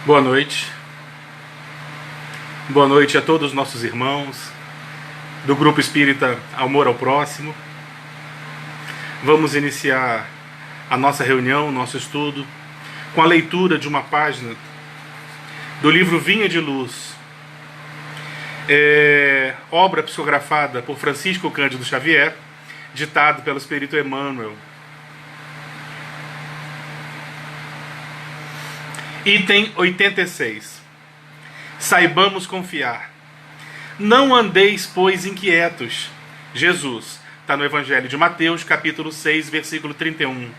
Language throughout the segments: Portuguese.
Boa noite. Boa noite a todos os nossos irmãos do Grupo Espírita Amor ao Próximo. Vamos iniciar a nossa reunião, nosso estudo, com a leitura de uma página do livro Vinha de Luz, obra psicografada por Francisco Cândido Xavier, ditado pelo Espírito Emmanuel. Item 86. Saibamos confiar. Não andeis, pois, inquietos. Jesus, está no Evangelho de Mateus, capítulo 6, versículo 31.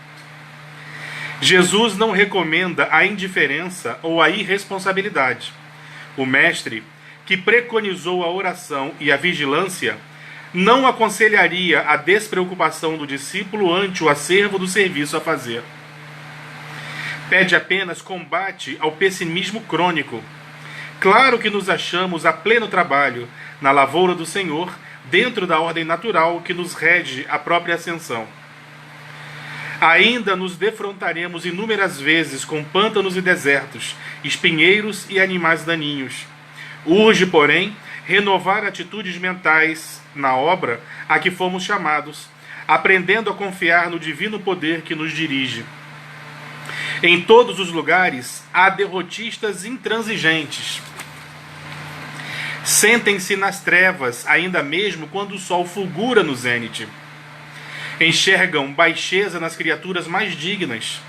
Jesus não recomenda a indiferença ou a irresponsabilidade. O Mestre, que preconizou a oração e a vigilância, não aconselharia a despreocupação do discípulo ante o acervo do serviço a fazer. Pede apenas combate ao pessimismo crônico. Claro que nos achamos a pleno trabalho, na lavoura do Senhor, dentro da ordem natural que nos rege a própria ascensão. Ainda nos defrontaremos inúmeras vezes com pântanos e desertos, espinheiros e animais daninhos. Urge, porém, renovar atitudes mentais na obra a que fomos chamados, aprendendo a confiar no divino poder que nos dirige. Em todos os lugares há derrotistas intransigentes. Sentem-se nas trevas, ainda mesmo quando o sol fulgura no zênite. Enxergam baixeza nas criaturas mais dignas.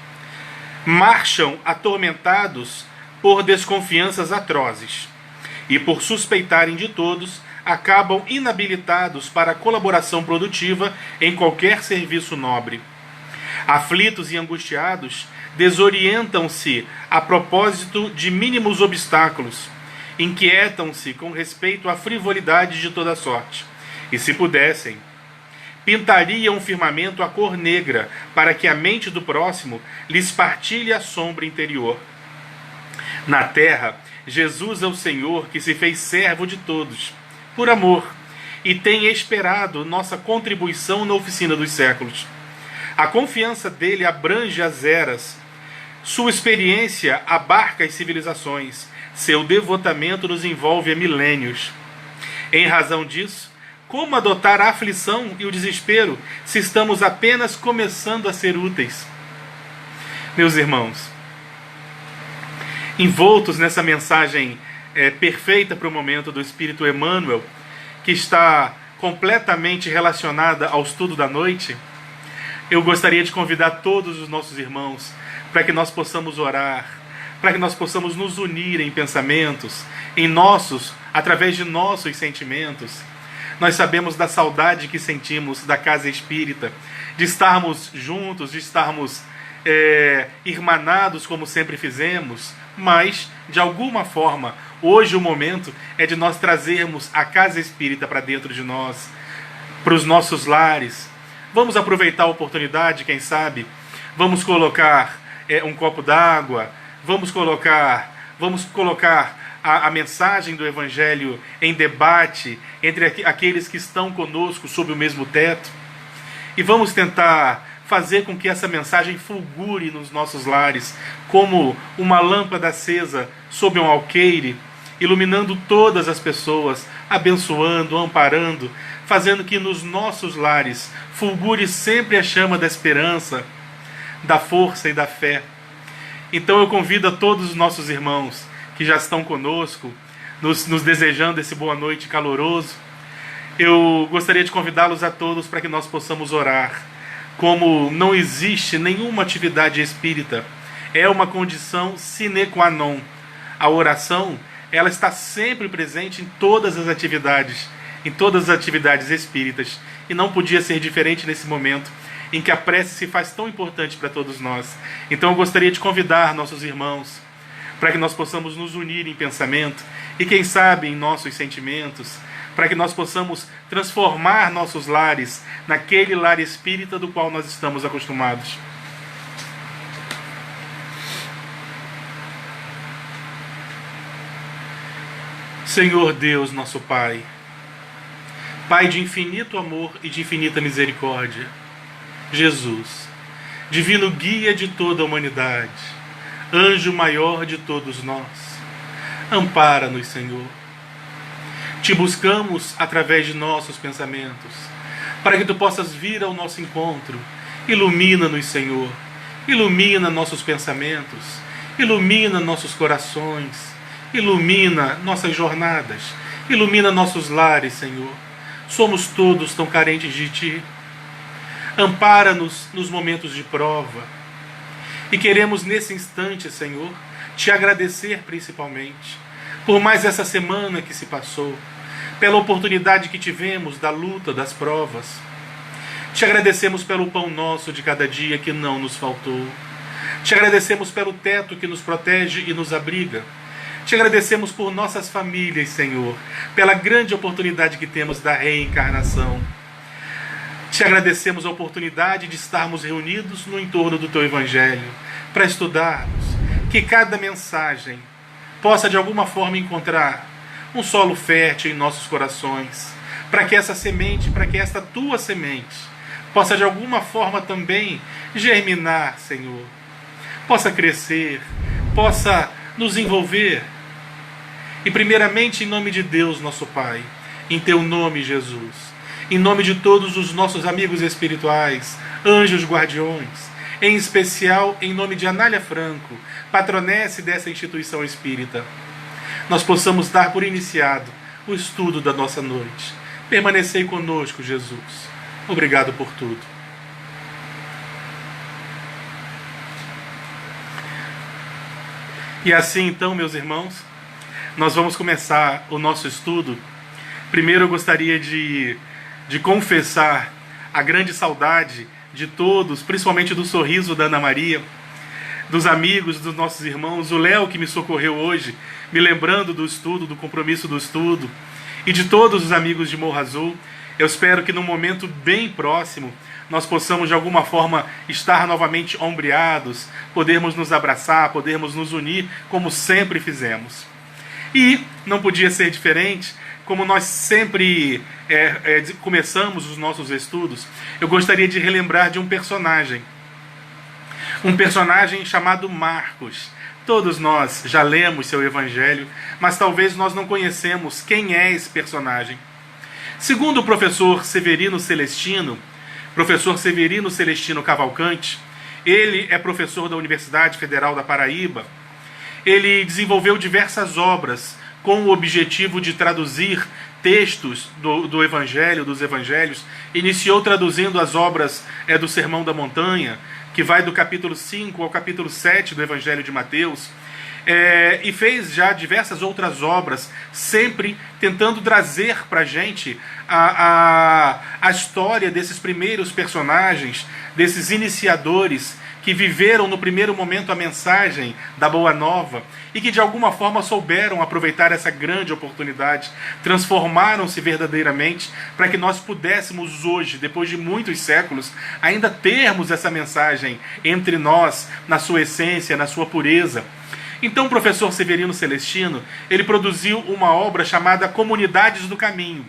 Marcham atormentados por desconfianças atrozes. E por suspeitarem de todos, acabam inabilitados para a colaboração produtiva em qualquer serviço nobre. Aflitos e angustiados, desorientam-se a propósito de mínimos obstáculos, inquietam-se com respeito à frivolidade de toda sorte, e, se pudessem, pintariam o firmamento a cor negra, para que a mente do próximo lhes partilhe a sombra interior. Na terra, Jesus é o Senhor que se fez servo de todos, por amor, e tem esperado nossa contribuição na oficina dos séculos. A confiança dele abrange as eras, sua experiência abarca as civilizações, seu devotamento nos envolve há milênios. Em razão disso, como adotar a aflição e o desespero se estamos apenas começando a ser úteis? Meus irmãos, envoltos nessa mensagem perfeita para o momento do Espírito Emmanuel, que está completamente relacionada ao estudo da noite, eu gostaria de convidar todos os nossos irmãos para que nós possamos orar, para que nós possamos nos unir em pensamentos, através de nossos sentimentos. Nós sabemos da saudade que sentimos da casa espírita, de estarmos juntos, de estarmos irmanados como sempre fizemos, mas, de alguma forma, hoje o momento é de nós trazermos a casa espírita para dentro de nós, para os nossos lares. Vamos aproveitar a oportunidade, quem sabe, vamos colocar um copo d'água, vamos colocar a mensagem do Evangelho em debate entre aqueles que estão conosco sob o mesmo teto, e vamos tentar fazer com que essa mensagem fulgure nos nossos lares, como uma lâmpada acesa sob um alqueire, iluminando todas as pessoas, abençoando, amparando, fazendo que nos nossos lares fulgure sempre a chama da esperança, da força e da fé. Então eu convido a todos os nossos irmãos que já estão conosco, nos desejando esse boa noite caloroso. Eu gostaria de convidá-los a todos para que nós possamos orar. Como não existe nenhuma atividade espírita, é uma condição sine qua non. A oração, ela está sempre presente em todas as atividades espíritas, e não podia ser diferente nesse momento em que a prece se faz tão importante para todos nós. Então eu gostaria de convidar nossos irmãos para que nós possamos nos unir em pensamento e, quem sabe, em nossos sentimentos, para que nós possamos transformar nossos lares naquele lar espírita do qual nós estamos acostumados. Senhor Deus, nosso Pai, Pai de infinito amor e de infinita misericórdia, Jesus, divino guia de toda a humanidade, anjo maior de todos nós, ampara-nos, Senhor. Te buscamos através de nossos pensamentos, para que Tu possas vir ao nosso encontro. Ilumina-nos, Senhor. Ilumina nossos pensamentos. Ilumina nossos corações. Ilumina nossas jornadas. Ilumina nossos lares, Senhor. Somos todos tão carentes de Ti. Ampara-nos nos momentos de prova. E queremos nesse instante, Senhor, Te agradecer principalmente por mais essa semana que se passou, pela oportunidade que tivemos da luta, das provas. Te agradecemos pelo pão nosso de cada dia que não nos faltou. Te agradecemos pelo teto que nos protege e nos abriga. Te agradecemos por nossas famílias, Senhor, pela grande oportunidade que temos da reencarnação. Te agradecemos a oportunidade de estarmos reunidos no entorno do Teu Evangelho, para estudarmos, que cada mensagem possa de alguma forma encontrar um solo fértil em nossos corações, para que essa semente, para que esta Tua semente, possa de alguma forma também germinar, Senhor, possa crescer, possa nos envolver. E primeiramente em nome de Deus, nosso Pai, em Teu nome, Jesus, em nome de todos os nossos amigos espirituais, anjos guardiões, em especial em nome de Anália Franco, patronesse dessa instituição espírita, nós possamos dar por iniciado o estudo da nossa noite. Permanecei conosco, Jesus. Obrigado por tudo. E assim então, meus irmãos, nós vamos começar o nosso estudo. Primeiro eu gostaria de confessar a grande saudade de todos, principalmente do sorriso da Ana Maria, dos amigos, dos nossos irmãos, o Léo que me socorreu hoje, me lembrando do estudo, do compromisso do estudo, e de todos os amigos de Morro Azul. Eu espero que num momento bem próximo nós possamos de alguma forma estar novamente ombreados, podermos nos abraçar, podermos nos unir como sempre fizemos. E não podia ser diferente, como nós sempre começamos os nossos estudos, eu gostaria de relembrar de um personagem chamado Marcos. Todos nós já lemos seu evangelho, mas talvez nós não conhecemos quem é esse personagem. Segundo o professor Severino Celestino Cavalcante, ele é professor da Universidade Federal da Paraíba. Ele desenvolveu diversas obras com o objetivo de traduzir textos do Evangelho, dos Evangelhos. Iniciou traduzindo as obras do Sermão da Montanha, que vai do capítulo 5 ao capítulo 7 do Evangelho de Mateus, e fez já diversas outras obras, sempre tentando trazer para a gente a história desses primeiros personagens, desses iniciadores que viveram no primeiro momento a mensagem da Boa Nova e que de alguma forma souberam aproveitar essa grande oportunidade, transformaram-se verdadeiramente para que nós pudéssemos hoje, depois de muitos séculos, ainda termos essa mensagem entre nós, na sua essência, na sua pureza. Então o professor Severino Celestino, ele produziu uma obra chamada Comunidades do Caminho,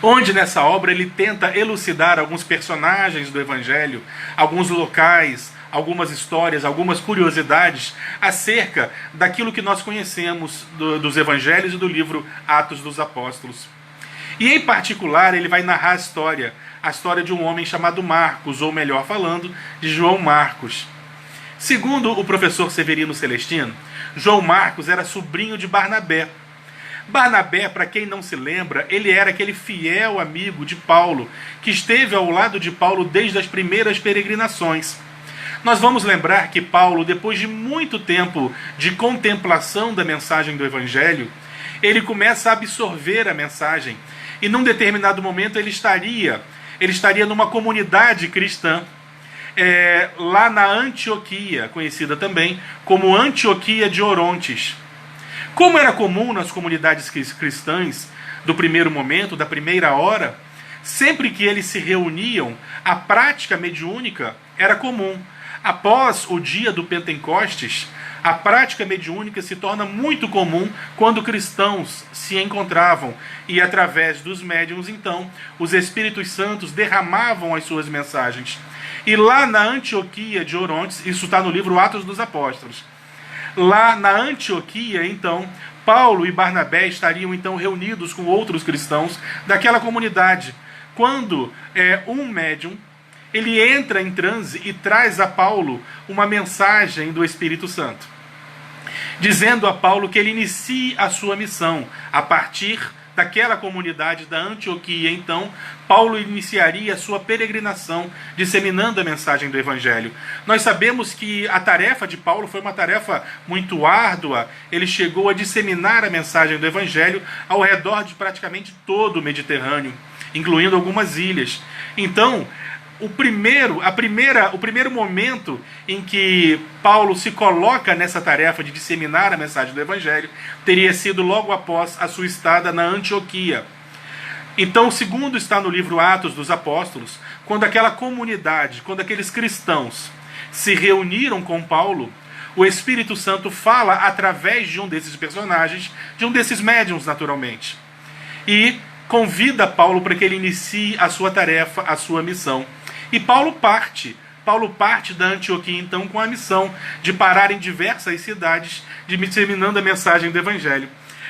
onde nessa obra ele tenta elucidar alguns personagens do Evangelho, alguns locais, algumas histórias, algumas curiosidades acerca daquilo que nós conhecemos dos Evangelhos e do livro Atos dos Apóstolos. E em particular ele vai narrar a história de um homem chamado Marcos, ou melhor falando, de João Marcos. Segundo o professor Severino Celestino, João Marcos era sobrinho de Barnabé. Barnabé, para quem não se lembra, ele era aquele fiel amigo de Paulo, que esteve ao lado de Paulo desde as primeiras peregrinações. Nós vamos lembrar que Paulo, depois de muito tempo de contemplação da mensagem do Evangelho, ele começa a absorver a mensagem, e num determinado momento ele estaria numa comunidade cristã, lá na Antioquia, conhecida também como Antioquia de Orontes. Como era comum nas comunidades cristãs do primeiro momento, da primeira hora, sempre que eles se reuniam, a prática mediúnica era comum. Após o dia do Pentecostes, a prática mediúnica se torna muito comum quando cristãos se encontravam e, através dos médiuns, então, os Espíritos Santos derramavam as suas mensagens. E lá na Antioquia de Orontes, isso está no livro Atos dos Apóstolos, lá na Antioquia, então, Paulo e Barnabé estariam então reunidos com outros cristãos daquela comunidade, quando um médium, ele entra em transe e traz a Paulo uma mensagem do Espírito Santo, dizendo a Paulo que ele inicie a sua missão. A partir daquela comunidade da Antioquia, então, Paulo iniciaria a sua peregrinação, disseminando a mensagem do Evangelho. Nós sabemos que a tarefa de Paulo foi uma tarefa muito árdua. Ele chegou a disseminar a mensagem do Evangelho ao redor de praticamente todo o Mediterrâneo, incluindo algumas ilhas. Então, o primeiro momento em que Paulo se coloca nessa tarefa de disseminar a mensagem do Evangelho teria sido logo após a sua estada na Antioquia. Então, o segundo está no livro Atos dos Apóstolos, quando aquela comunidade, quando aqueles cristãos se reuniram com Paulo, o Espírito Santo fala através de um desses personagens, de um desses médiuns, naturalmente, e convida Paulo para que ele inicie a sua tarefa, a sua missão. E Paulo parte da Antioquia, então, com a missão de parar em diversas cidades, disseminando a mensagem do Evangelho.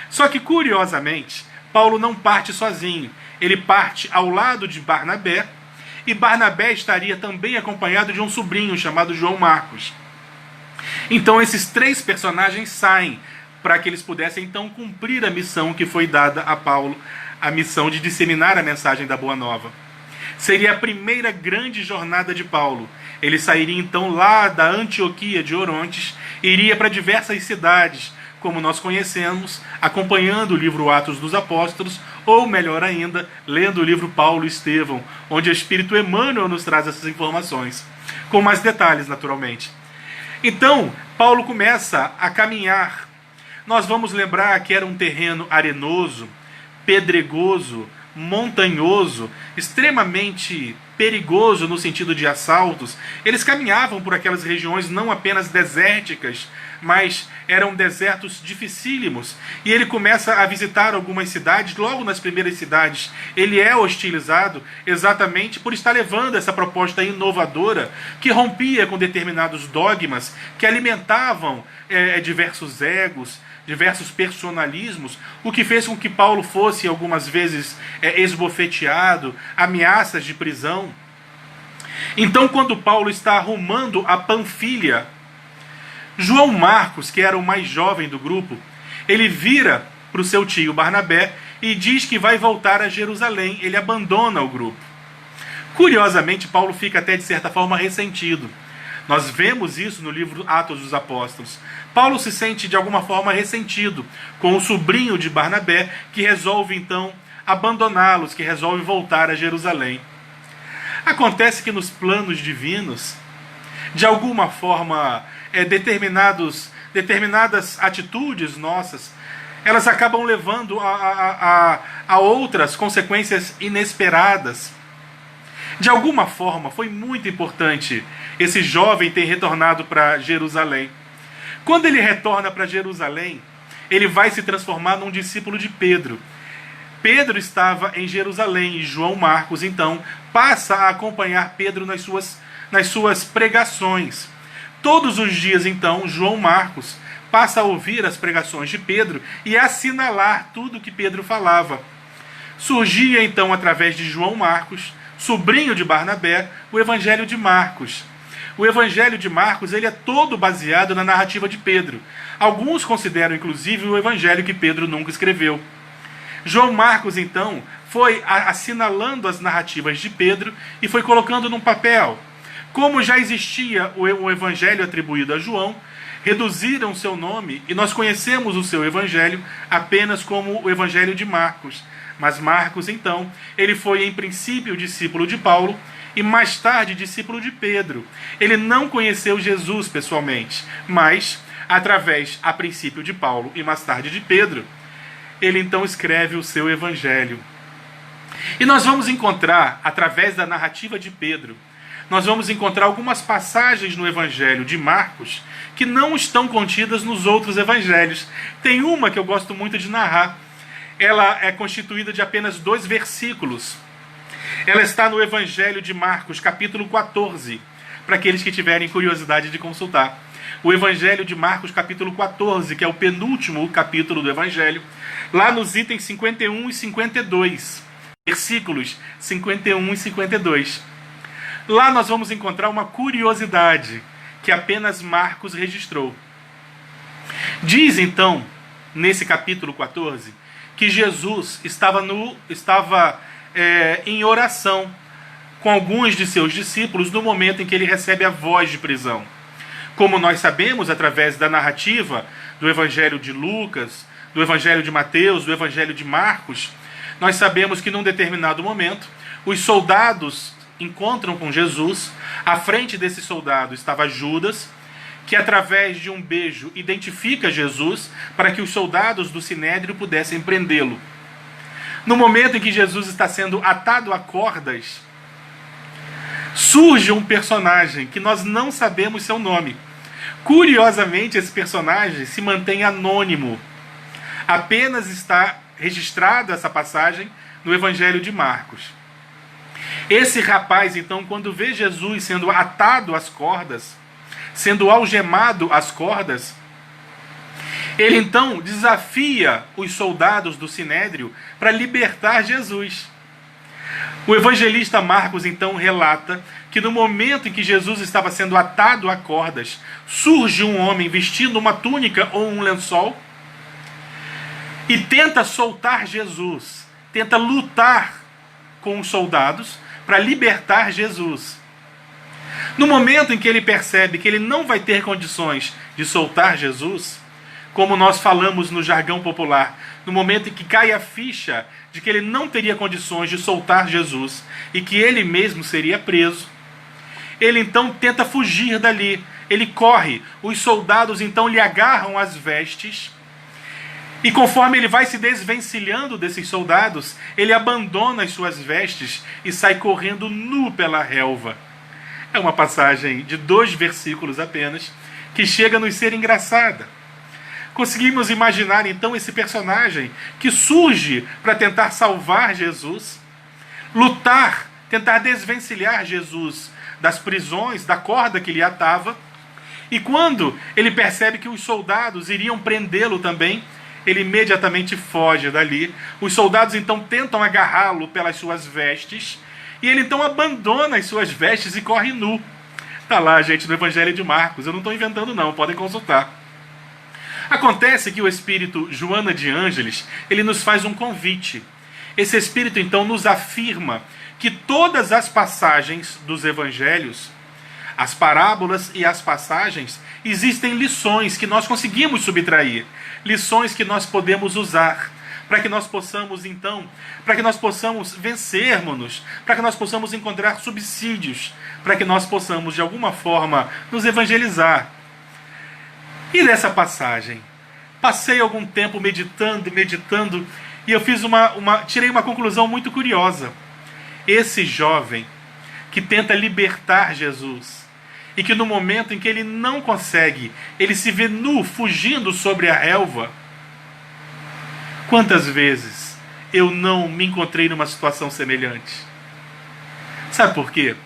Só que, curiosamente, Paulo não parte sozinho. Ele parte ao lado de Barnabé, e Barnabé estaria também acompanhado de um sobrinho chamado João Marcos. Então, esses três personagens saem para que eles pudessem, então, cumprir a missão que foi dada a Paulo, a missão de disseminar a mensagem da Boa Nova. Seria a primeira grande jornada de Paulo. Ele sairia então lá da Antioquia de Orontes, iria para diversas cidades, como nós conhecemos, acompanhando o livro Atos dos Apóstolos, ou melhor ainda, lendo o livro Paulo e Estevão, onde o Espírito Emmanuel nos traz essas informações, com mais detalhes, naturalmente. Então, Paulo começa a caminhar. Nós vamos lembrar que era um terreno arenoso, pedregoso, montanhoso, extremamente perigoso no sentido de assaltos. Eles caminhavam por aquelas regiões não apenas desérticas, mas eram desertos dificílimos. E ele começa a visitar algumas cidades. Logo nas primeiras cidades, ele é hostilizado exatamente por estar levando essa proposta inovadora que rompia com determinados dogmas, que alimentavam diversos egos, diversos personalismos, o que fez com que Paulo fosse algumas vezes esbofeteado, ameaças de prisão. Então, quando Paulo está rumando a Panfilha, João Marcos, que era o mais jovem do grupo, ele vira para o seu tio Barnabé e diz que vai voltar a Jerusalém. Ele abandona o grupo. Curiosamente, Paulo fica até de certa forma ressentido. Nós vemos isso no livro Atos dos Apóstolos. Paulo se sente de alguma forma ressentido com o sobrinho de Barnabé, que resolve então abandoná-los, que resolve voltar a Jerusalém. Acontece que nos planos divinos, de alguma forma, determinadas atitudes nossas, elas acabam levando a outras consequências inesperadas. De alguma forma, foi muito importante esse jovem ter retornado para Jerusalém. Quando ele retorna para Jerusalém, ele vai se transformar num discípulo de Pedro. Pedro estava em Jerusalém e João Marcos, então, passa a acompanhar Pedro nas suas pregações. Todos os dias, então, João Marcos passa a ouvir as pregações de Pedro e a assinalar tudo o que Pedro falava. Surgia, então, através de João Marcos, sobrinho de Barnabé, o Evangelho de Marcos. O Evangelho de Marcos ele é todo baseado na narrativa de Pedro. Alguns consideram, inclusive, o Evangelho que Pedro nunca escreveu. João Marcos, então, foi assinalando as narrativas de Pedro e foi colocando num papel. Como já existia o Evangelho atribuído a João, reduziram seu nome e nós conhecemos o seu Evangelho apenas como o Evangelho de Marcos. Mas Marcos, então, ele foi em princípio discípulo de Paulo e mais tarde discípulo de Pedro. Ele não conheceu Jesus pessoalmente, mas através, a princípio, de Paulo e mais tarde de Pedro, ele então escreve o seu Evangelho. E nós vamos encontrar, através da narrativa de Pedro, nós vamos encontrar algumas passagens no Evangelho de Marcos que não estão contidas nos outros evangelhos. Tem uma que eu gosto muito de narrar. Ela é constituída de apenas 2 versículos. Ela está no Evangelho de Marcos, capítulo 14, para aqueles que tiverem curiosidade de consultar. O Evangelho de Marcos, capítulo 14, que é o penúltimo capítulo do Evangelho, lá nos itens 51 e 52, versículos 51 e 52. Lá nós vamos encontrar uma curiosidade que apenas Marcos registrou. Diz então, nesse capítulo 14, que Jesus estava em oração com alguns de seus discípulos no momento em que ele recebe a voz de prisão. Como nós sabemos, através da narrativa do Evangelho de Lucas, do Evangelho de Mateus, do Evangelho de Marcos, nós sabemos que num determinado momento, os soldados encontram com Jesus. À frente desse soldado estava Judas, que através de um beijo identifica Jesus para que os soldados do Sinédrio pudessem prendê-lo. No momento em que Jesus está sendo atado a cordas, surge um personagem que nós não sabemos seu nome. Curiosamente, esse personagem se mantém anônimo. Apenas está registrada essa passagem no Evangelho de Marcos. Esse rapaz, então, quando vê Jesus sendo atado às cordas, sendo algemado às cordas, ele então desafia os soldados do Sinédrio para libertar Jesus. O evangelista Marcos então relata que no momento em que Jesus estava sendo atado a cordas, surge um homem vestindo uma túnica ou um lençol e tenta soltar Jesus, tenta lutar com os soldados para libertar Jesus. No momento em que ele percebe que ele não vai ter condições de soltar Jesus, como nós falamos no jargão popular, no momento em que cai a ficha de que ele não teria condições de soltar Jesus e que ele mesmo seria preso, ele então tenta fugir dali. Ele corre, os soldados então lhe agarram as vestes e conforme ele vai se desvencilhando desses soldados, ele abandona as suas vestes e sai correndo nu pela relva. É uma passagem de 2 versículos apenas, que chega a nos ser engraçada. Conseguimos imaginar então esse personagem que surge para tentar salvar Jesus, lutar, tentar desvencilhar Jesus das prisões, da corda que lhe atava, e quando ele percebe que os soldados iriam prendê-lo também, ele imediatamente foge dali. Os soldados então tentam agarrá-lo pelas suas vestes, e ele então abandona as suas vestes e corre nu. Está lá, gente, no Evangelho de Marcos. Eu não estou inventando não, podem consultar. Acontece que o espírito Joana de Ângeles, ele nos faz um convite. Esse espírito então nos afirma que todas as passagens dos evangelhos, as parábolas e as passagens, existem lições que nós conseguimos subtrair, lições que nós podemos usar, para que nós possamos então, para que nós possamos vencermos-nos, para que nós possamos encontrar subsídios, para que nós possamos de alguma forma nos evangelizar. E nessa passagem, passei algum tempo meditando, e eu fiz tirei uma conclusão muito curiosa. Esse jovem que tenta libertar Jesus, e que no momento em que ele não consegue, ele se vê nu, fugindo sobre a relva. Quantas vezes eu não me encontrei numa situação semelhante? Sabe por quê?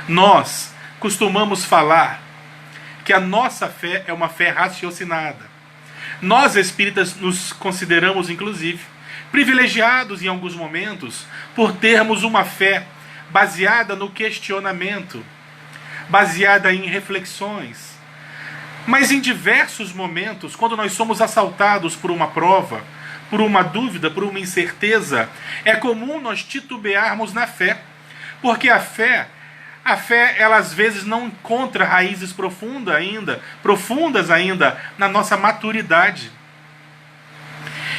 Nós costumamos falar que a nossa fé é uma fé raciocinada. Nós espíritas nos consideramos, inclusive, privilegiados em alguns momentos por termos uma fé baseada no questionamento, baseada em reflexões. Mas em diversos momentos, quando nós somos assaltados por uma prova, por uma dúvida, por uma incerteza, é comum nós titubearmos na fé, porque a fé, ela às vezes não encontra raízes profundas ainda na nossa maturidade.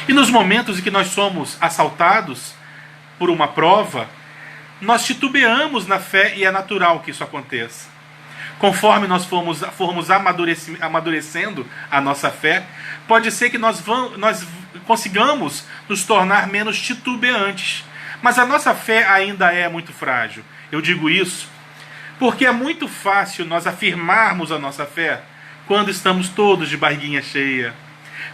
E nos momentos em que nós somos assaltados por uma prova, nós titubeamos na fé e é natural que isso aconteça. Conforme nós formos amadurecendo a nossa fé, pode ser que nós consigamos nos tornar menos titubeantes. Mas a nossa fé ainda é muito frágil. Eu digo isso porque é muito fácil nós afirmarmos a nossa fé quando estamos todos de barriguinha cheia,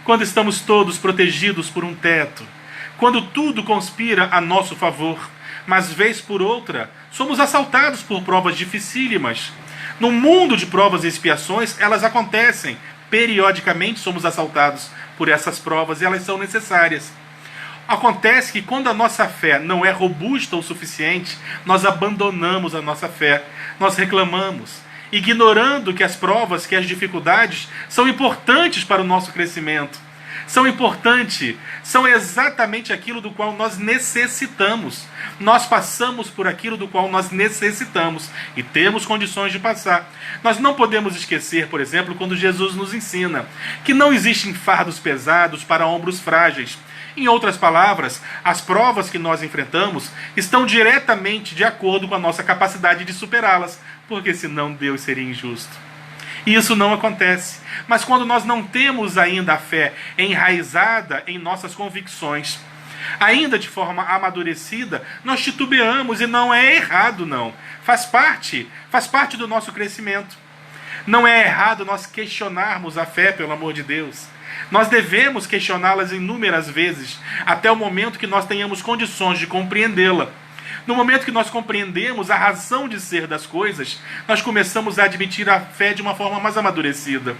quando estamos todos protegidos por um teto, quando tudo conspira a nosso favor. mas vez por outra somos assaltados por provas dificílimas. No mundo de provas e expiações, elas acontecem. Periodicamente somos assaltados por essas provas e elas são necessárias. Acontece que quando a nossa fé não é robusta o suficiente, nós abandonamos a nossa fé, nós reclamamos, ignorando que as provas, que as dificuldades são importantes para o nosso crescimento. São importantes, são exatamente aquilo do qual nós necessitamos. Nós passamos por aquilo do qual nós necessitamos e temos condições de passar. Nós não podemos esquecer, por exemplo, quando Jesus nos ensina que não existem fardos pesados para ombros frágeis. Em outras palavras, as provas que nós enfrentamos estão diretamente de acordo com a nossa capacidade de superá-las, porque senão Deus seria injusto. E isso não acontece. Mas quando nós não temos ainda a fé enraizada em nossas convicções, ainda de forma amadurecida, nós titubeamos, e não é errado, não. Faz parte do nosso crescimento. Não é errado nós questionarmos a fé, pelo amor de Deus. Nós devemos questioná-las inúmeras vezes, até o momento que nós tenhamos condições de compreendê-la. No momento que nós compreendemos a razão de ser das coisas, nós começamos a admitir a fé de uma forma mais amadurecida.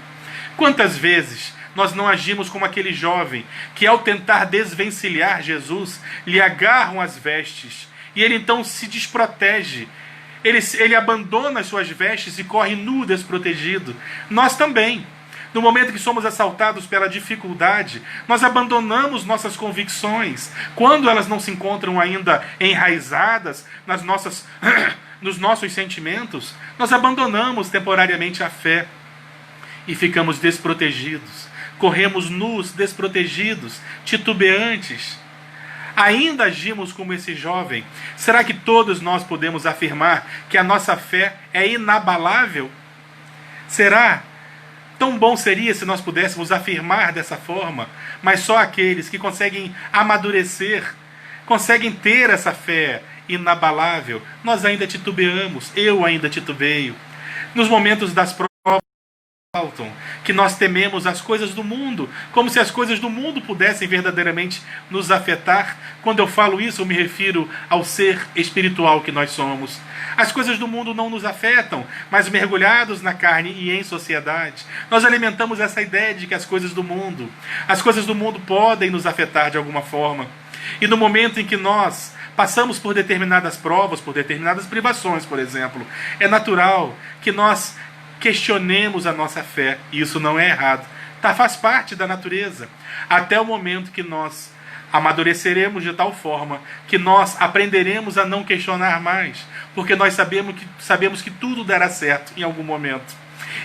Quantas vezes nós não agimos como aquele jovem que, ao tentar desvencilhar Jesus, lhe agarram as vestes e ele então se desprotege. Ele abandona as suas vestes e corre nu, desprotegido. Nós também. No momento que somos assaltados pela dificuldade, nós abandonamos nossas convicções. Quando elas não se encontram ainda enraizadas nos nossos sentimentos, nós abandonamos temporariamente a fé e ficamos desprotegidos. Corremos nus, desprotegidos, titubeantes. Ainda agimos como esse jovem? Será que todos nós podemos afirmar que a nossa fé é inabalável? Será? Tão bom seria se nós pudéssemos afirmar dessa forma, mas só aqueles que conseguem amadurecer, conseguem ter essa fé inabalável. Nós ainda titubeamos, eu ainda titubeio. Nos momentos das provas que nós tememos as coisas do mundo, como se as coisas do mundo pudessem verdadeiramente nos afetar. Quando eu falo isso, eu me refiro ao ser espiritual que nós somos. As coisas do mundo não nos afetam, mas mergulhados na carne e em sociedade, nós alimentamos essa ideia de que as coisas do mundo podem nos afetar de alguma forma. E no momento em que nós passamos por determinadas provas, por determinadas privações, por exemplo, é natural que nós questionemos a nossa fé, e isso não é errado. Faz parte da natureza, até o momento que nós amadureceremos de tal forma que nós aprenderemos a não questionar mais, porque nós sabemos que tudo dará certo em algum momento.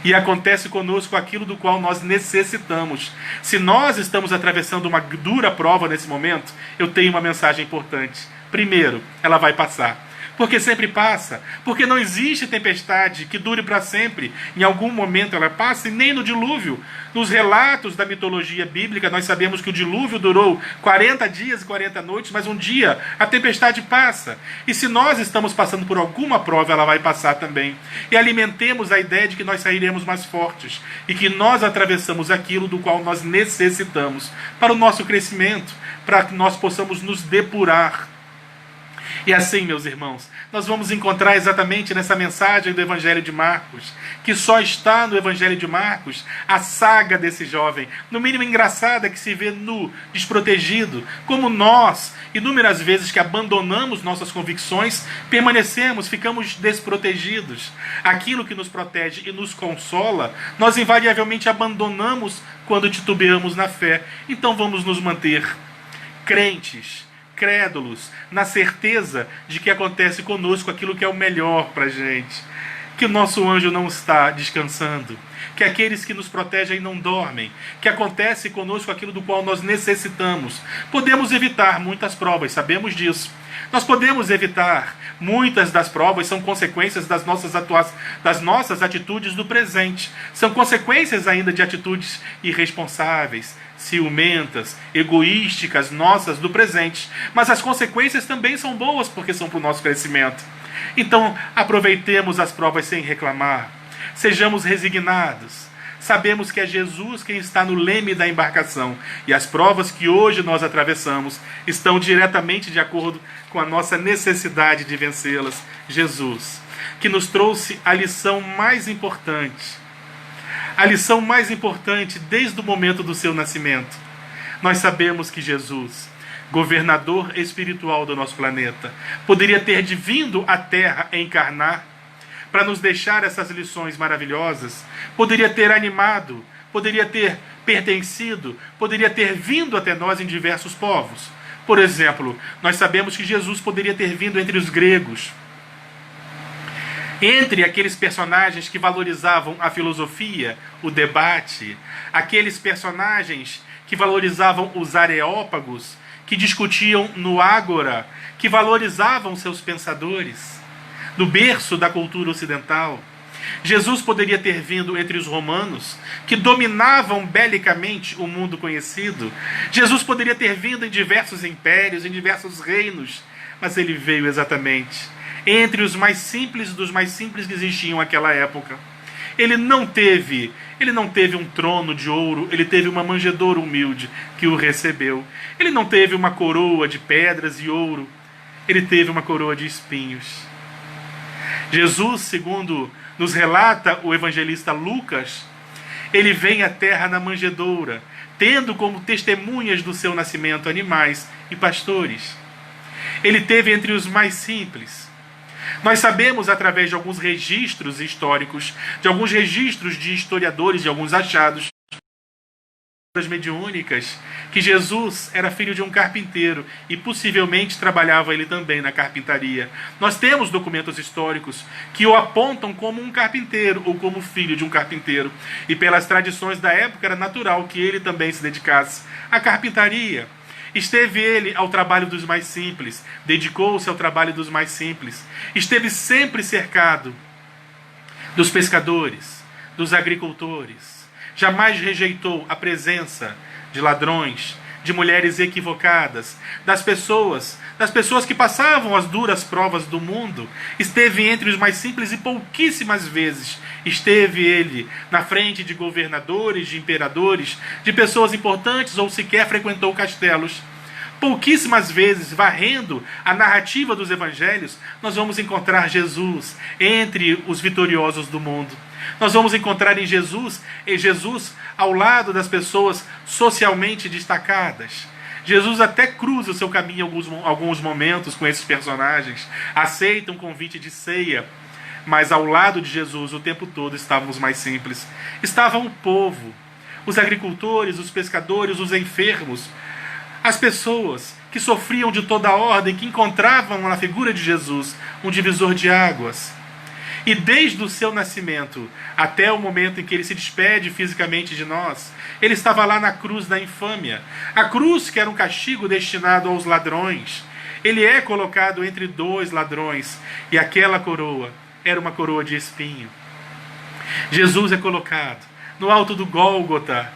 E acontece conosco aquilo do qual nós necessitamos. Se nós estamos atravessando uma dura prova nesse momento, eu tenho uma mensagem importante. Primeiro, ela vai passar. Porque sempre passa. Porque não existe tempestade que dure para sempre. Em algum momento ela passa, e nem no dilúvio. Nos relatos da mitologia bíblica, nós sabemos que o dilúvio durou 40 dias e 40 noites, mas um dia a tempestade passa. E se nós estamos passando por alguma prova, ela vai passar também. E alimentemos a ideia de que nós sairemos mais fortes e que nós atravessamos aquilo do qual nós necessitamos para o nosso crescimento, para que nós possamos nos depurar. E assim, meus irmãos, nós vamos encontrar exatamente nessa mensagem do Evangelho de Marcos, que só está no Evangelho de Marcos, a saga desse jovem, no mínimo engraçada, que se vê nu, desprotegido, como nós, inúmeras vezes que abandonamos nossas convicções, permanecemos, ficamos desprotegidos. Aquilo que nos protege e nos consola, nós invariavelmente abandonamos quando titubeamos na fé. Então vamos nos manter crentes, crédulos, na certeza de que acontece conosco aquilo que é o melhor para a gente, que o nosso anjo não está descansando, que aqueles que nos protegem não dormem, que acontece conosco aquilo do qual nós necessitamos. Podemos evitar muitas provas, sabemos disso. Nós podemos evitar muitas das provas, são consequências das nossas atitudes do presente, são consequências ainda de atitudes irresponsáveis, ciumentas, egoísticas nossas do presente. Mas as consequências também são boas, porque são para o nosso crescimento. Então, aproveitemos as provas sem reclamar. Sejamos resignados. sabemos que é Jesus quem está no leme da embarcação. E as provas que hoje nós atravessamos estão diretamente de acordo com a nossa necessidade de vencê-las. Jesus, que nos trouxe a lição mais importante. A lição mais importante desde o momento do seu nascimento. Nós sabemos que Jesus, governador espiritual do nosso planeta, poderia ter vindo à Terra encarnar para nos deixar essas lições maravilhosas, poderia ter animado, poderia ter pertencido, poderia ter vindo até nós em diversos povos. Por exemplo, nós sabemos que Jesus poderia ter vindo entre os gregos, entre aqueles personagens que valorizavam a filosofia, o debate, aqueles personagens que valorizavam os areópagos, que discutiam no ágora, que valorizavam seus pensadores, no berço da cultura ocidental. Jesus poderia ter vindo entre os romanos, que dominavam belicamente o mundo conhecido. Jesus poderia ter vindo em diversos impérios, em diversos reinos, mas ele veio exatamente entre os mais simples dos mais simples que existiam naquela época. Ele não teve um trono de ouro, ele teve uma manjedoura humilde que o recebeu. Ele não teve uma coroa de pedras e ouro, ele teve uma coroa de espinhos. Jesus, segundo nos relata o evangelista Lucas, ele vem à terra na manjedoura, tendo como testemunhas do seu nascimento animais e pastores. Ele teve entre os mais simples. Nós sabemos, através de alguns registros históricos, de alguns registros de historiadores, de alguns achados mediúnicas, que Jesus era filho de um carpinteiro e possivelmente trabalhava ele também na carpintaria. Nós temos documentos históricos que o apontam como um carpinteiro ou como filho de um carpinteiro. E pelas tradições da época era natural que ele também se dedicasse à carpintaria. Esteve ele ao trabalho dos mais simples, dedicou-se ao trabalho dos mais simples. Esteve sempre cercado dos pescadores, dos agricultores. Jamais rejeitou a presença de ladrões, de mulheres equivocadas, das pessoas que passavam as duras provas do mundo. Esteve entre os mais simples e pouquíssimas vezes esteve ele na frente de governadores, de imperadores, de pessoas importantes ou sequer frequentou castelos. Pouquíssimas vezes, varrendo a narrativa dos evangelhos, nós vamos encontrar Jesus entre os vitoriosos do mundo. Nós vamos encontrar em Jesus ao lado das pessoas socialmente destacadas. Jesus até cruza o seu caminho em alguns momentos com esses personagens, aceita um convite de ceia, mas ao lado de Jesus o tempo todo estavam os mais simples. Estavam o povo, os agricultores, os pescadores, os enfermos, as pessoas que sofriam de toda ordem, que encontravam na figura de Jesus um divisor de águas. E desde o seu nascimento até o momento em que ele se despede fisicamente de nós, ele estava lá na cruz da infâmia. A cruz que era um castigo destinado aos ladrões. Ele é colocado entre dois ladrões e aquela coroa era uma coroa de espinho. Jesus é colocado no alto do Gólgota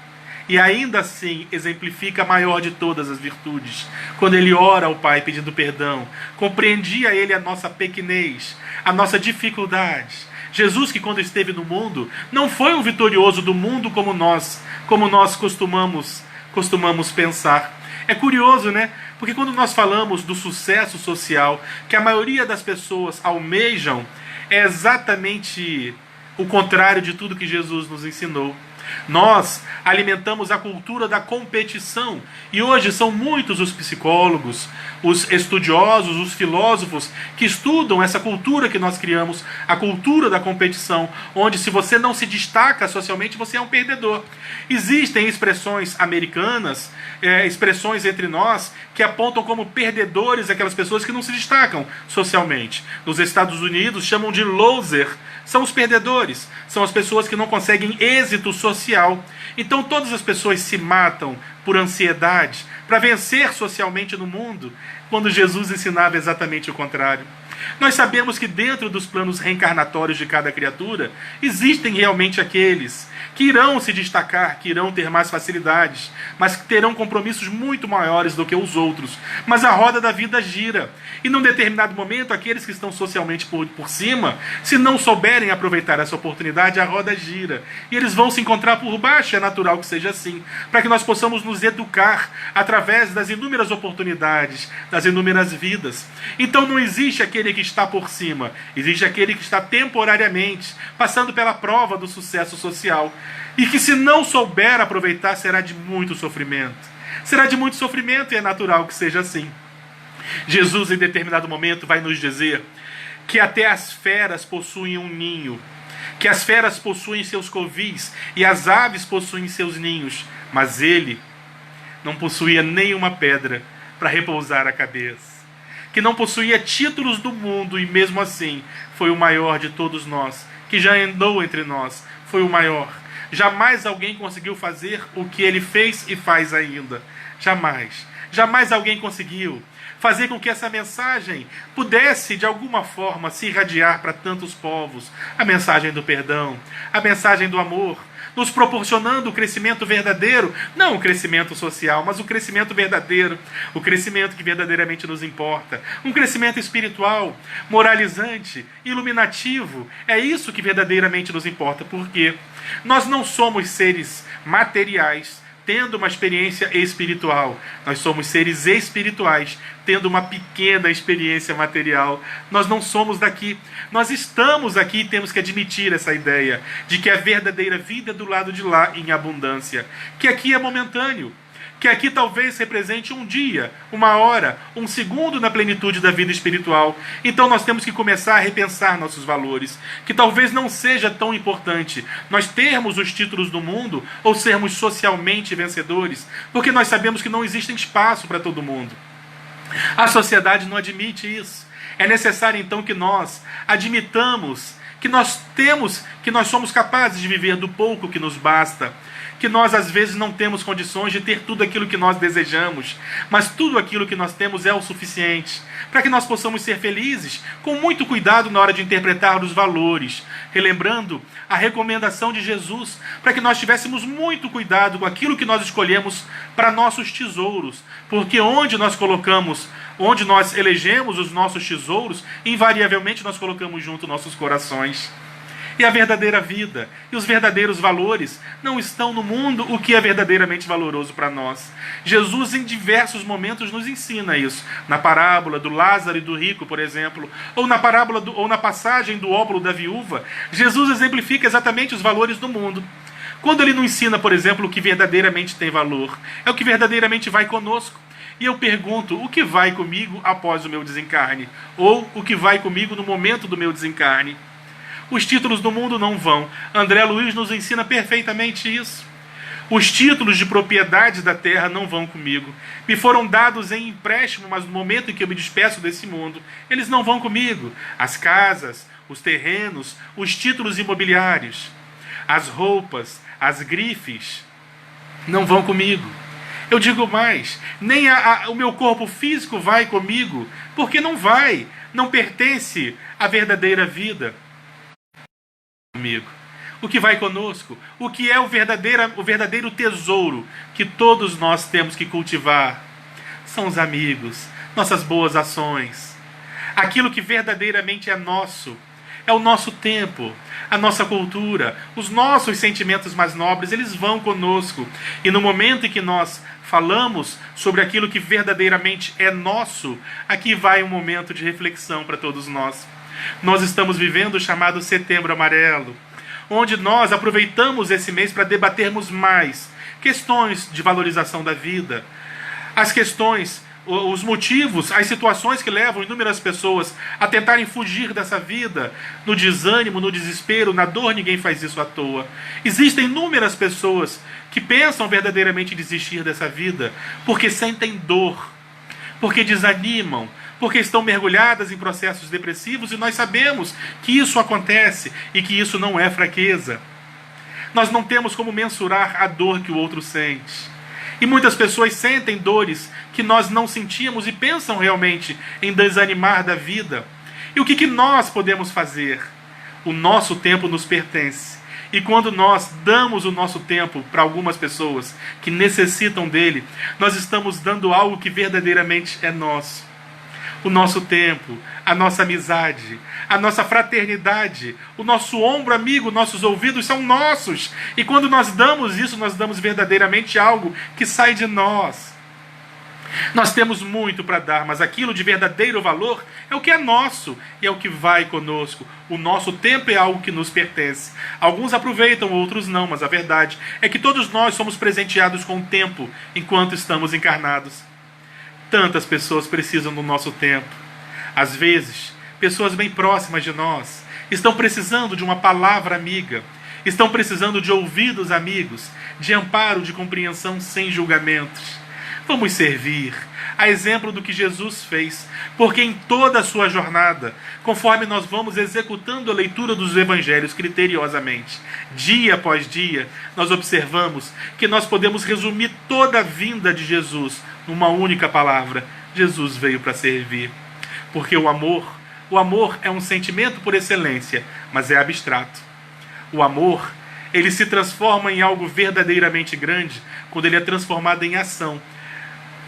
e ainda assim exemplifica a maior de todas as virtudes. Quando ele ora ao Pai pedindo perdão, compreendia ele a nossa pequenez, a nossa dificuldade. Jesus, que quando esteve no mundo, não foi um vitorioso do mundo como nós costumamos pensar. É curioso, né? Porque quando nós falamos do sucesso social que a maioria das pessoas almejam, é exatamente o contrário de tudo que Jesus nos ensinou. Nós alimentamos a cultura da competição e hoje são muitos os psicólogos, os estudiosos, os filósofos que estudam essa cultura que nós criamos, a cultura da competição, onde se você não se destaca socialmente, você é um perdedor. Existem expressões americanas, expressões entre nós que apontam como perdedores aquelas pessoas que não se destacam socialmente. Nos Estados Unidos chamam de loser, são os perdedores, são as pessoas que não conseguem êxito social. Então todas as pessoas se matam por ansiedade, para vencer socialmente no mundo, quando Jesus ensinava exatamente o contrário. Nós sabemos que dentro dos planos reencarnatórios de cada criatura, existem realmente aqueles que irão se destacar, que irão ter mais facilidades, mas que terão compromissos muito maiores do que os outros. Mas a roda da vida gira. E num determinado momento, aqueles que estão socialmente por cima, se não souberem aproveitar essa oportunidade, a roda gira. E eles vão se encontrar por baixo, é natural que seja assim, para que nós possamos nos educar através das inúmeras oportunidades, das inúmeras vidas. Então não existe aquele que está por cima, existe aquele que está temporariamente passando pela prova do sucesso social, e que, se não souber aproveitar, será de muito sofrimento. Será de muito sofrimento, e é natural que seja assim. Jesus, em determinado momento, vai nos dizer que até as feras possuem um ninho, que as feras possuem seus covis e as aves possuem seus ninhos, mas ele não possuía nenhuma pedra para repousar a cabeça, que não possuía títulos do mundo, e mesmo assim foi o maior de todos nós, que já andou entre nós, foi o maior. Jamais alguém conseguiu fazer o que ele fez e faz ainda. Jamais. Jamais alguém conseguiu fazer com que essa mensagem pudesse, de alguma forma, se irradiar para tantos povos. A mensagem do perdão, a mensagem do amor, nos proporcionando o crescimento verdadeiro, não o crescimento social, mas o crescimento verdadeiro, o crescimento que verdadeiramente nos importa, um crescimento espiritual, moralizante, iluminativo. É isso que verdadeiramente nos importa, porque nós não somos seres materiais tendo uma experiência espiritual. Nós somos seres espirituais tendo uma pequena experiência material. Nós não somos daqui. Nós estamos aqui e temos que admitir essa ideia de que a verdadeira vida é do lado de lá, em abundância. Que aqui é momentâneo. Que aqui talvez represente um dia, uma hora, um segundo na plenitude da vida espiritual. Então nós temos que começar a repensar nossos valores. Que talvez não seja tão importante nós termos os títulos do mundo ou sermos socialmente vencedores, porque nós sabemos que não existe espaço para todo mundo. A sociedade não admite isso. É necessário então que nós admitamos que nós somos capazes de viver do pouco que nos basta, que nós às vezes não temos condições de ter tudo aquilo que nós desejamos, mas tudo aquilo que nós temos é o suficiente para que nós possamos ser felizes, com muito cuidado na hora de interpretar os valores, relembrando a recomendação de Jesus, para que nós tivéssemos muito cuidado com aquilo que nós escolhemos para nossos tesouros, porque onde nós elegemos os nossos tesouros, invariavelmente nós colocamos junto nossos corações. E a verdadeira vida e os verdadeiros valores não estão no mundo, o que é verdadeiramente valoroso para nós. Jesus em diversos momentos nos ensina isso. Na parábola do Lázaro e do rico, por exemplo, ou na passagem do óbolo da viúva, Jesus exemplifica exatamente os valores do mundo. Quando ele nos ensina, por exemplo, o que verdadeiramente tem valor, é o que verdadeiramente vai conosco. E eu pergunto, o que vai comigo após o meu desencarne? Ou o que vai comigo no momento do meu desencarne? Os títulos do mundo não vão. André Luiz nos ensina perfeitamente isso. Os títulos de propriedade da terra não vão comigo. Me foram dados em empréstimo, mas no momento em que eu me despeço desse mundo, eles não vão comigo. As casas, os terrenos, os títulos imobiliários, as roupas, as grifes, não vão comigo. Eu digo mais, nem o meu corpo físico vai comigo, porque não vai, não pertence à verdadeira vida. Comigo. O que vai conosco, o que é o verdadeiro tesouro que todos nós temos que cultivar, são os amigos, nossas boas ações, aquilo que verdadeiramente é nosso, é o nosso tempo, a nossa cultura, os nossos sentimentos mais nobres, eles vão conosco. E no momento em que nós falamos sobre aquilo que verdadeiramente é nosso, aqui vai um momento de reflexão para todos nós. Nós estamos vivendo o chamado Setembro Amarelo, onde nós aproveitamos esse mês para debatermos mais questões de valorização da vida, as questões, os motivos, as situações que levam inúmeras pessoas a tentarem fugir dessa vida, no desânimo, no desespero, na dor. Ninguém faz isso à toa. Existem inúmeras pessoas que pensam verdadeiramente em desistir dessa vida porque sentem dor, porque desanimam, porque estão mergulhadas em processos depressivos, e nós sabemos que isso acontece e que isso não é fraqueza. Nós não temos como mensurar a dor que o outro sente. E muitas pessoas sentem dores que nós não sentimos e pensam realmente em desanimar da vida. E o que nós podemos fazer? O nosso tempo nos pertence. E quando nós damos o nosso tempo para algumas pessoas que necessitam dele, nós estamos dando algo que verdadeiramente é nosso. O nosso tempo, a nossa amizade, a nossa fraternidade, o nosso ombro amigo, nossos ouvidos são nossos. E quando nós damos isso, nós damos verdadeiramente algo que sai de nós. Nós temos muito para dar, mas aquilo de verdadeiro valor é o que é nosso e é o que vai conosco. O nosso tempo é algo que nos pertence. Alguns aproveitam, outros não, mas a verdade é que todos nós somos presenteados com o tempo enquanto estamos encarnados. Tantas pessoas precisam do nosso tempo. Às vezes, pessoas bem próximas de nós estão precisando de uma palavra amiga, estão precisando de ouvidos amigos, de amparo, de compreensão sem julgamentos. Vamos servir, a exemplo do que Jesus fez, porque em toda a sua jornada, conforme nós vamos executando a leitura dos evangelhos criteriosamente, dia após dia, nós observamos que nós podemos resumir toda a vinda de Jesus numa única palavra: Jesus veio para servir. Porque o amor é um sentimento por excelência, mas é abstrato. O amor, ele se transforma em algo verdadeiramente grande quando ele é transformado em ação.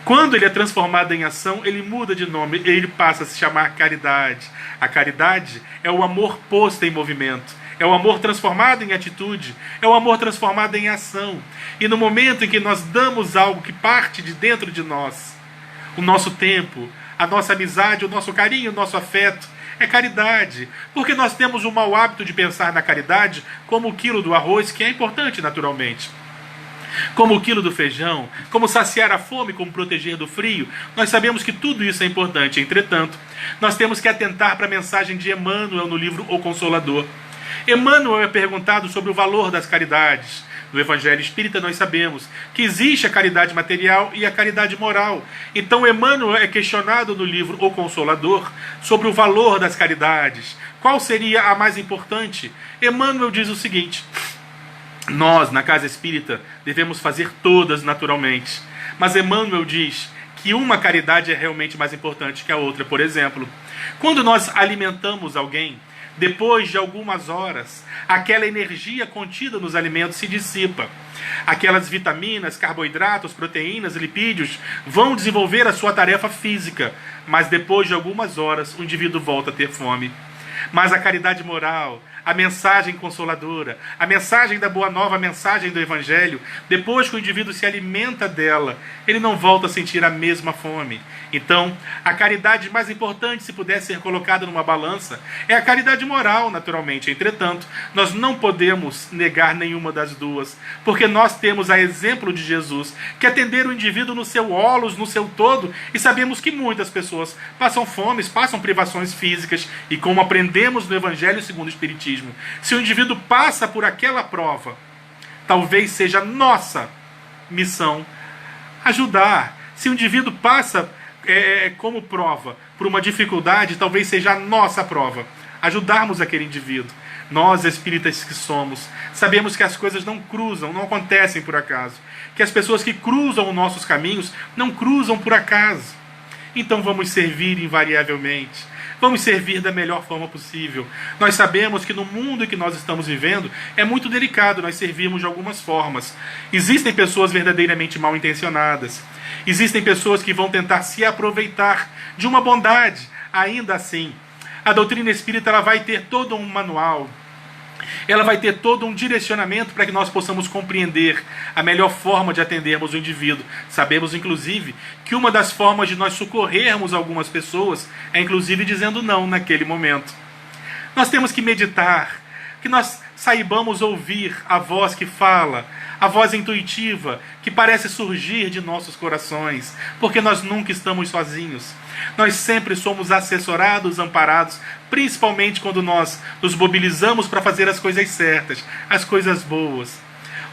Quando ele é transformado em ação, ele muda de nome, ele passa a se chamar caridade. A caridade é o amor posto em movimento, é o amor transformado em atitude, é o amor transformado em ação. E no momento em que nós damos algo que parte de dentro de nós, o nosso tempo, a nossa amizade, o nosso carinho, o nosso afeto, é caridade. Porque nós temos o mau hábito de pensar na caridade como o quilo do arroz, que é importante naturalmente, como o quilo do feijão, como saciar a fome, como proteger do frio. Nós sabemos que tudo isso é importante. Entretanto, nós temos que atentar para a mensagem de Emmanuel no livro O Consolador. Emmanuel é perguntado sobre o valor das caridades. No Evangelho Espírita nós sabemos que existe a caridade material e a caridade moral. Então Emmanuel é questionado no livro O Consolador sobre o valor das caridades. Qual seria a mais importante? Emmanuel diz o seguinte: nós, na Casa Espírita, devemos fazer todas naturalmente. Mas Emmanuel diz que uma caridade é realmente mais importante que a outra. Por exemplo, quando nós alimentamos alguém, depois de algumas horas, aquela energia contida nos alimentos se dissipa. Aquelas vitaminas, carboidratos, proteínas, lipídios vão desenvolver a sua tarefa física. Mas depois de algumas horas, o indivíduo volta a ter fome. Mas a caridade moral, a mensagem consoladora, a mensagem da Boa Nova, a mensagem do Evangelho, depois que o indivíduo se alimenta dela, ele não volta a sentir a mesma fome. Então, a caridade mais importante, se puder ser colocada numa balança, é a caridade moral, naturalmente. Entretanto, nós não podemos negar nenhuma das duas, porque nós temos a exemplo de Jesus, que atender o indivíduo no seu holos, no seu todo, e sabemos que muitas pessoas passam fomes, passam privações físicas, e como aprendemos no Evangelho segundo o Espiritismo, se o indivíduo passa por aquela prova, talvez seja nossa missão ajudar. Se o indivíduo passa como prova por uma dificuldade, talvez seja a nossa prova ajudarmos aquele indivíduo. Nós, espíritas que somos, sabemos que as coisas não cruzam, não acontecem por acaso, que as pessoas que cruzam os nossos caminhos não cruzam por acaso. Então vamos servir invariavelmente. Vamos servir da melhor forma possível. Nós sabemos que no mundo em que nós estamos vivendo é muito delicado nós servirmos de algumas formas. Existem pessoas verdadeiramente mal intencionadas. Existem pessoas que vão tentar se aproveitar de uma bondade. Ainda assim, a doutrina espírita ela vai ter todo um manual. Ela vai ter todo um direcionamento para que nós possamos compreender a melhor forma de atendermos o indivíduo. Sabemos, inclusive, que uma das formas de nós socorrermos algumas pessoas é, inclusive, dizendo não naquele momento. Nós temos que meditar, que nós saibamos ouvir a voz que fala, a voz intuitiva que parece surgir de nossos corações, porque nós nunca estamos sozinhos. Nós sempre somos assessorados, amparados, principalmente quando nós nos mobilizamos para fazer as coisas certas, as coisas boas.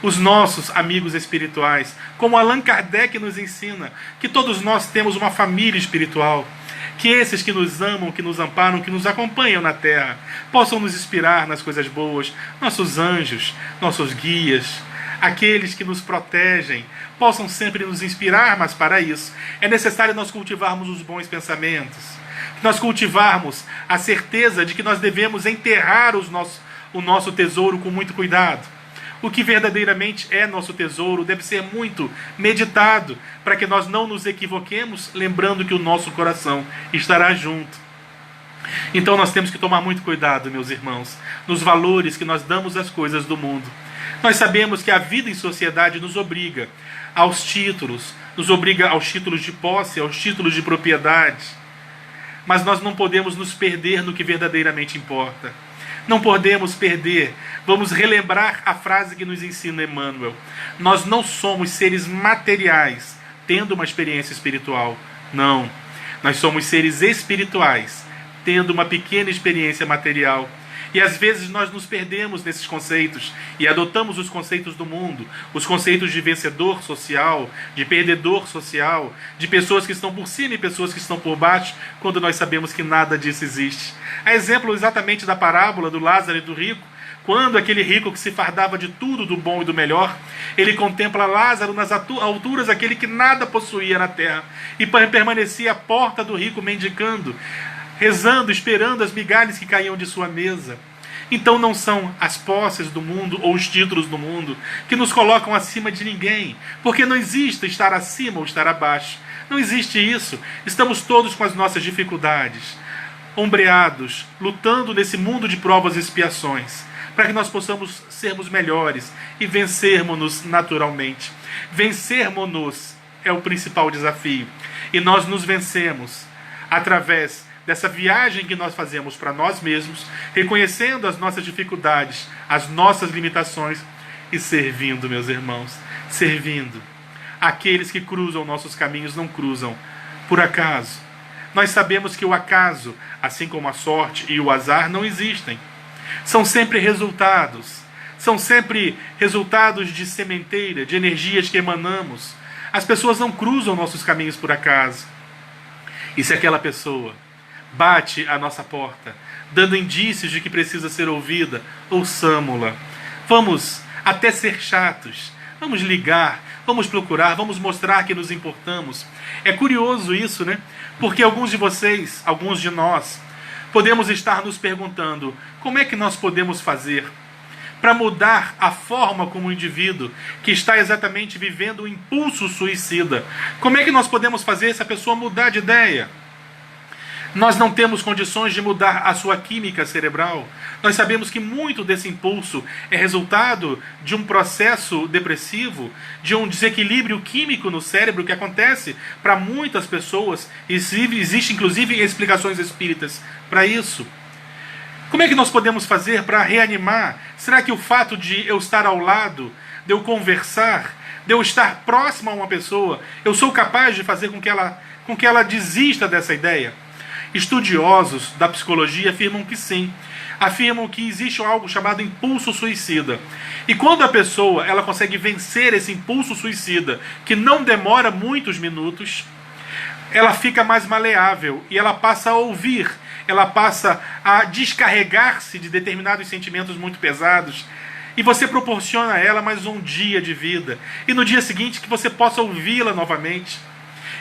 Os nossos amigos espirituais, como Allan Kardec nos ensina, que todos nós temos uma família espiritual, que esses que nos amam, que nos amparam, que nos acompanham na terra, possam nos inspirar nas coisas boas, nossos anjos, nossos guias, aqueles que nos protegem, possam sempre nos inspirar, mas para isso é necessário nós cultivarmos os bons pensamentos, que nós cultivarmos a certeza de que nós devemos enterrar o nosso tesouro com muito cuidado. O que verdadeiramente é nosso tesouro deve ser muito meditado, para que nós não nos equivoquemos, lembrando que o nosso coração estará junto. Então nós temos que tomar muito cuidado, meus irmãos, nos valores que nós damos às coisas do mundo. Nós sabemos que a vida em sociedade nos obriga aos títulos, nos obriga aos títulos de posse, aos títulos de propriedade. Mas nós não podemos nos perder no que verdadeiramente importa. Não podemos perder. Vamos relembrar a frase que nos ensina Emmanuel. Nós não somos seres materiais tendo uma experiência espiritual. Não. Nós somos seres espirituais tendo uma pequena experiência material. E às vezes nós nos perdemos nesses conceitos e adotamos os conceitos do mundo, os conceitos de vencedor social, de perdedor social, de pessoas que estão por cima e pessoas que estão por baixo, quando nós sabemos que nada disso existe. A exemplo exatamente da parábola do Lázaro e do rico, quando aquele rico que se fardava de tudo, do bom e do melhor, ele contempla Lázaro nas alturas, aquele que nada possuía na terra, e permanecia à porta do rico mendicando, rezando, esperando as migalhas que caíam de sua mesa. Então não são as posses do mundo ou os títulos do mundo que nos colocam acima de ninguém, porque não existe estar acima ou estar abaixo. Não existe isso. Estamos todos com as nossas dificuldades, ombreados, lutando nesse mundo de provas e expiações, para que nós possamos sermos melhores e vencermos-nos naturalmente. Vencermos-nos é o principal desafio. E nós nos vencemos através dessa viagem que nós fazemos para nós mesmos, reconhecendo as nossas dificuldades, as nossas limitações e servindo, meus irmãos, servindo. Aqueles que cruzam nossos caminhos não cruzam por acaso. Nós sabemos que o acaso, assim como a sorte e o azar, não existem. São sempre resultados de sementeira, de energias que emanamos. As pessoas não cruzam nossos caminhos por acaso. E se aquela pessoa bate à nossa porta, dando indícios de que precisa ser ouvida, ouçamo-la. Vamos até ser chatos, vamos ligar, vamos procurar, vamos mostrar que nos importamos. É curioso isso, né? Porque alguns de vocês, alguns de nós, podemos estar nos perguntando como é que nós podemos fazer para mudar a forma como o indivíduo que está exatamente vivendo o impulso suicida. Como é que nós podemos fazer essa pessoa mudar de ideia? Nós não temos condições de mudar a sua química cerebral. Nós sabemos que muito desse impulso é resultado de um processo depressivo, de um desequilíbrio químico no cérebro que acontece para muitas pessoas. Existe inclusive explicações espíritas para isso. Como é que nós podemos fazer para reanimar? Será que o fato de eu estar ao lado, de eu conversar, de eu estar próximo a uma pessoa, eu sou capaz de fazer com que ela desista dessa ideia? Estudiosos da psicologia afirmam que sim. Afirmam que existe algo chamado impulso suicida. E quando a pessoa ela consegue vencer esse impulso suicida, que não demora muitos minutos, ela fica mais maleável e ela passa a ouvir, ela passa a descarregar-se de determinados sentimentos muito pesados. E você proporciona a ela mais um dia de vida. E no dia seguinte que você possa ouvi-la novamente.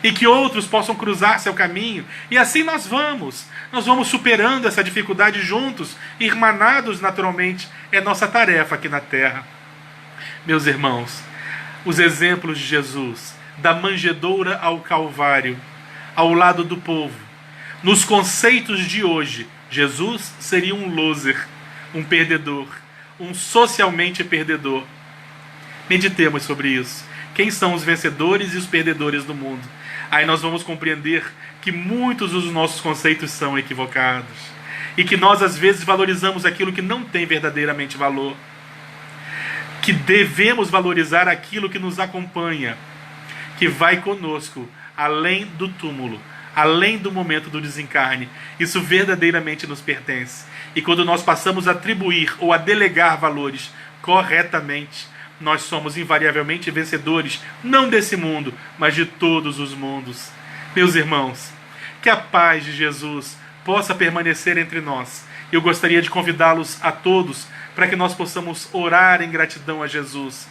E que outros possam cruzar seu caminho. E assim nós vamos superando essa dificuldade juntos, irmanados naturalmente. É nossa tarefa aqui na Terra. Meus irmãos, os exemplos de Jesus, da manjedoura ao Calvário, ao lado do povo, nos conceitos de hoje, Jesus seria um loser, um perdedor, um socialmente perdedor. Meditemos sobre isso. Quem são os vencedores e os perdedores do mundo? Aí nós vamos compreender que muitos dos nossos conceitos são equivocados. E que nós às vezes valorizamos aquilo que não tem verdadeiramente valor. Que devemos valorizar aquilo que nos acompanha, que vai conosco, além do túmulo, além do momento do desencarne. Isso verdadeiramente nos pertence. E quando nós passamos a atribuir ou a delegar valores corretamente, nós somos invariavelmente vencedores, não desse mundo, mas de todos os mundos. Meus irmãos, que a paz de Jesus possa permanecer entre nós. Eu gostaria de convidá-los a todos para que nós possamos orar em gratidão a Jesus,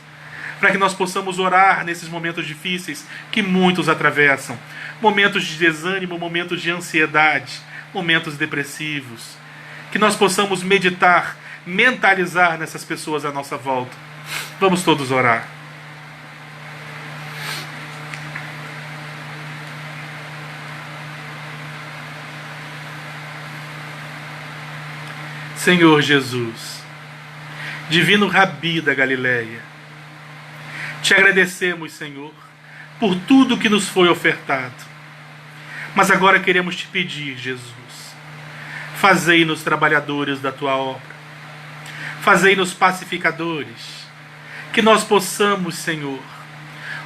para que nós possamos orar nesses momentos difíceis que muitos atravessam, momentos de desânimo, momentos de ansiedade, momentos depressivos, que nós possamos meditar, mentalizar nessas pessoas à nossa volta. Vamos todos orar. Senhor Jesus, Divino Rabi da Galileia, te agradecemos, Senhor, por tudo que nos foi ofertado. Mas agora queremos te pedir, Jesus, fazei-nos trabalhadores da tua obra, fazei-nos pacificadores, que nós possamos, Senhor,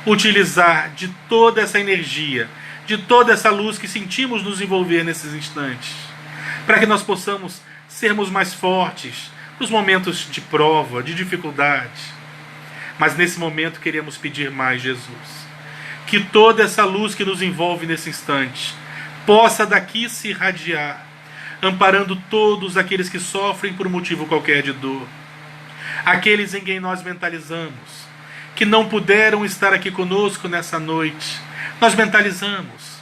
utilizar de toda essa energia, de toda essa luz que sentimos nos envolver nesses instantes, para que nós possamos sermos mais fortes nos momentos de prova, de dificuldade. Mas nesse momento queremos pedir mais, Jesus, que toda essa luz que nos envolve nesse instante possa daqui se irradiar, amparando todos aqueles que sofrem por motivo qualquer de dor, aqueles em quem nós mentalizamos, que não puderam estar aqui conosco nessa noite. Nós mentalizamos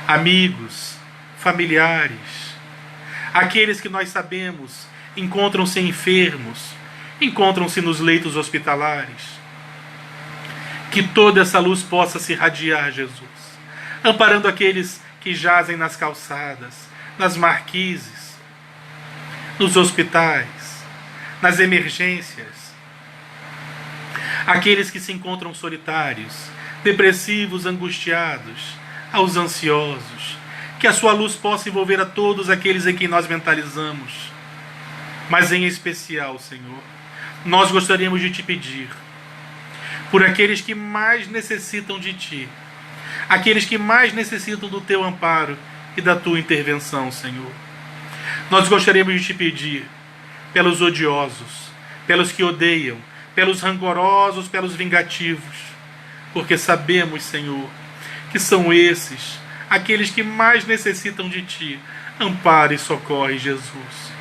amigos, familiares, aqueles que nós sabemos encontram-se enfermos, encontram-se nos leitos hospitalares. Que toda essa luz possa se irradiar, Jesus, amparando aqueles que jazem nas calçadas, nas marquises, nos hospitais, nas emergências, aqueles que se encontram solitários, depressivos, angustiados, aos ansiosos. Que a sua luz possa envolver a todos aqueles em quem nós mentalizamos. Mas em especial, Senhor, nós gostaríamos de te pedir por aqueles que mais necessitam de ti, aqueles que mais necessitam do teu amparo e da tua intervenção, Senhor. Nós gostaríamos de te pedir pelos odiosos, pelos que odeiam, pelos rancorosos, pelos vingativos, porque sabemos, Senhor, que são esses aqueles que mais necessitam de ti. Ampara e socorre, Jesus.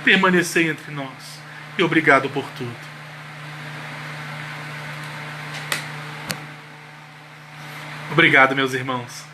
Permanecei entre nós. E obrigado por tudo. Obrigado, meus irmãos.